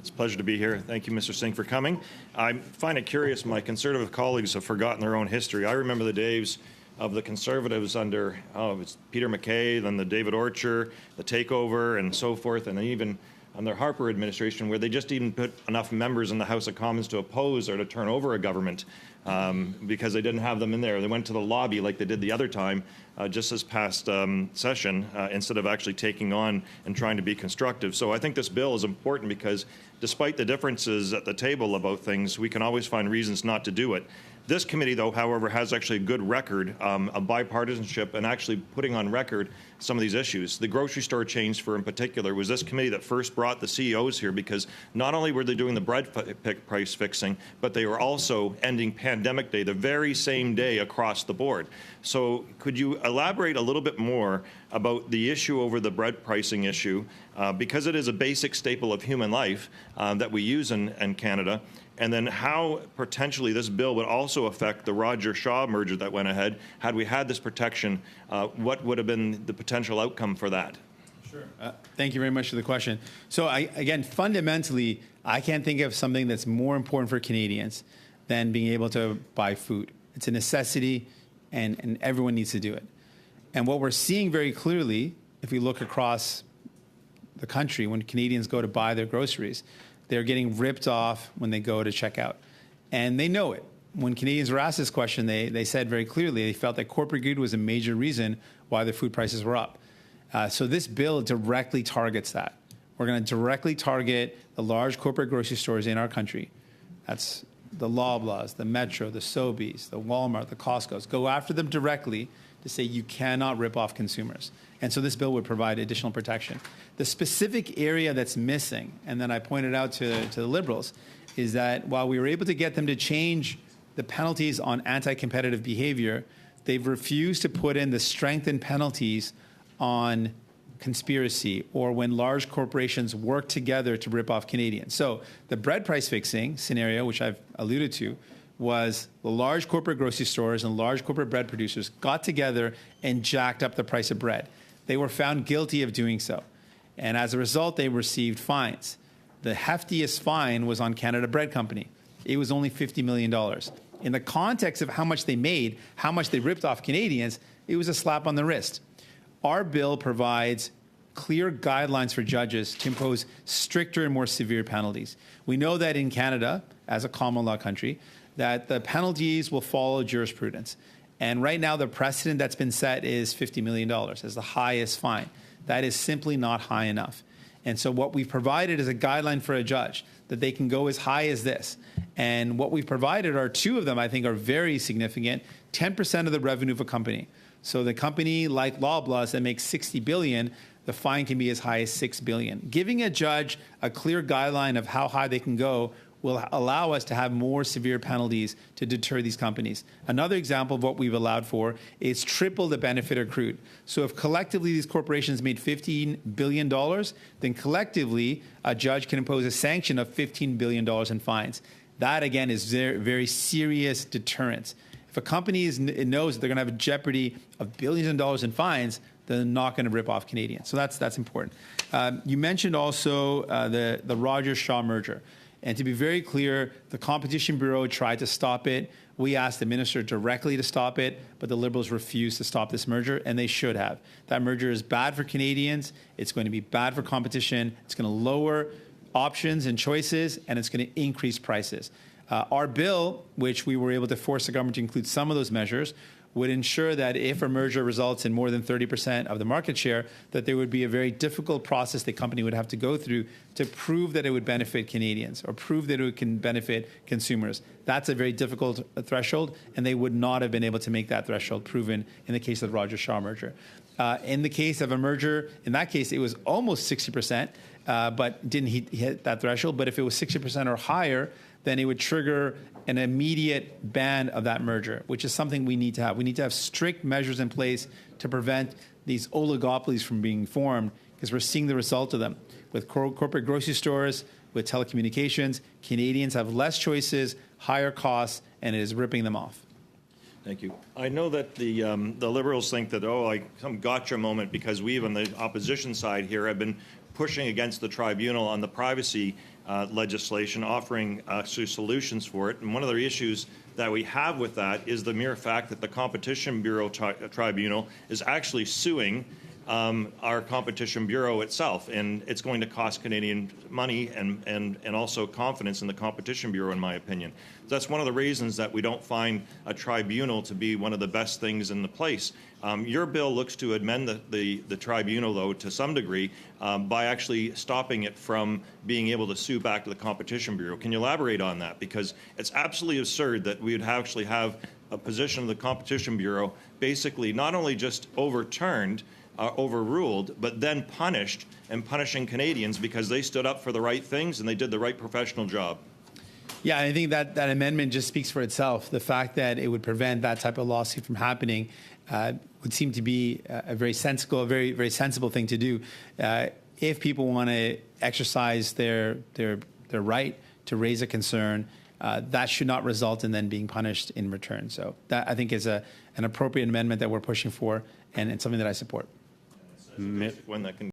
It's a pleasure to be here. Thank you, Mr. Singh, for coming. I find it curious, my Conservative colleagues have forgotten their own history. I remember the days of the Conservatives under it's Peter MacKay, then the David Orchard, the takeover, and so forth, and even under Harper administration, where they just didn't put enough members in the House of Commons to oppose or to turn over a government because they didn't have them in there. They went to the lobby like they did the other time, just this past session, instead of actually taking on and trying to be constructive. So I think this bill is important because despite the differences at the table about things, we can always find reasons not to do it. This committee, though, however, has actually a good record of bipartisanship and actually putting on record some of these issues. The grocery store chains, in particular, was this committee that first brought the CEOs here because not only were they doing the bread price fixing, but they were also ending pandemic day the very same day across the board. So could you elaborate a little bit more about the issue over the bread pricing issue, because it is a basic staple of human life that we use in Canada, and then how potentially this bill would also affect the Rogers-Shaw merger that went ahead. Had we had this protection, what would have been the potential outcome for that? Sure. Thank you very much for the question. So again, fundamentally, I can't think of something that's more important for Canadians than being able to buy food. It's a necessity, and everyone needs to do it. And what we're seeing very clearly, if we look across the country, when Canadians go to buy their groceries, they're getting ripped off when they go to check out. And they know it. When Canadians were asked this question, they said very clearly they felt that corporate greed was a major reason why their food prices were up. So this bill directly targets that. We're going to directly target the large corporate grocery stores in our country. That's the Loblaws, the Metro, the Sobeys, the Walmart, the Costco's. Go after them directly to say you cannot rip off consumers. And so this bill would provide additional protection. The specific area that's missing, and then I pointed out to the Liberals, is that while we were able to get them to change the penalties on anti-competitive behavior, they've refused to put in the strengthened penalties on conspiracy or when large corporations work together to rip off Canadians. So the bread price fixing scenario, which I've alluded to, was the large corporate grocery stores and large corporate bread producers got together and jacked up the price of bread. They were found guilty of doing so. And as a result, they received fines. The heftiest fine was on Canada Bread Company. It was only $50 million. In the context of how much they made, how much they ripped off Canadians, it was a slap on the wrist. Our bill provides clear guidelines for judges to impose stricter and more severe penalties. We know that in Canada, as a common law country, that the penalties will follow jurisprudence. And right now, the precedent that's been set is $50 million as the highest fine. That is simply not high enough. And so what we've provided is a guideline for a judge that they can go as high as this. And what we've provided are two of them, I think, are very significant. 10% of the revenue of a company. So the company like Loblaws that makes $60 billion, the fine can be as high as $6 billion. Giving a judge a clear guideline of how high they can go will allow us to have more severe penalties to deter these companies. Another example of what we've allowed for is triple the benefit accrued. So if collectively these corporations made $15 billion, then collectively a judge can impose a sanction of $15 billion in fines. That, again, is very, very serious deterrence. If a company knows that they're going to have a jeopardy of billions of dollars in fines, they're not going to rip off Canadians. So that's important. You mentioned also the Rogers-Shaw merger. And to be very clear, the Competition Bureau tried to stop it. We asked the minister directly to stop it, but the Liberals refused to stop this merger, and they should have. That merger is bad for Canadians. It's going to be bad for competition. It's going to lower options and choices, and it's going to increase prices. Our bill, which we were able to force the government to include some of those measures, would ensure that if a merger results in more than 30% of the market share, that there would be a very difficult process the company would have to go through to prove that it would benefit Canadians or prove that it can benefit consumers. That's a very difficult threshold, and they would not have been able to make that threshold proven in the case of the Rogers-Shaw merger. In the case of a merger, in that case, it was almost 60%, but didn't hit that threshold. But if it was 60% or higher, then it would trigger an immediate ban of that merger, which is something we need to have. We need to have strict measures in place to prevent these oligopolies from being formed, because we're seeing the result of them. With corporate grocery stores, with telecommunications, Canadians have less choices, higher costs, and it is ripping them off. Thank you. I know that the Liberals think that, like some gotcha moment, because we on the opposition side here have been pushing against the tribunal on the privacy legislation, offering solutions for it. And one of the issues that we have with that is the mere fact that the Competition Bureau Tribunal is actually suing our Competition Bureau itself, and it's going to cost Canadian money and also confidence in the Competition Bureau, in my opinion. That's one of the reasons that we don't find a tribunal to be one of the best things in the place. Your bill looks to amend the tribunal, though, to some degree, by actually stopping it from being able to sue back to the Competition Bureau. Can you elaborate on that? Because it's absolutely absurd that we would actually have a position of the Competition Bureau basically not only just overturned, overruled, but then punished, and punishing Canadians because they stood up for the right things and they did the right professional job. Yeah, I think that amendment just speaks for itself. The fact that it would prevent that type of lawsuit from happening would seem to be a very sensible, very sensible thing to do. If people want to exercise their right to raise a concern, that should not result in then being punished in return. So that, I think, is an appropriate amendment that we're pushing for, and it's something that I support. When that can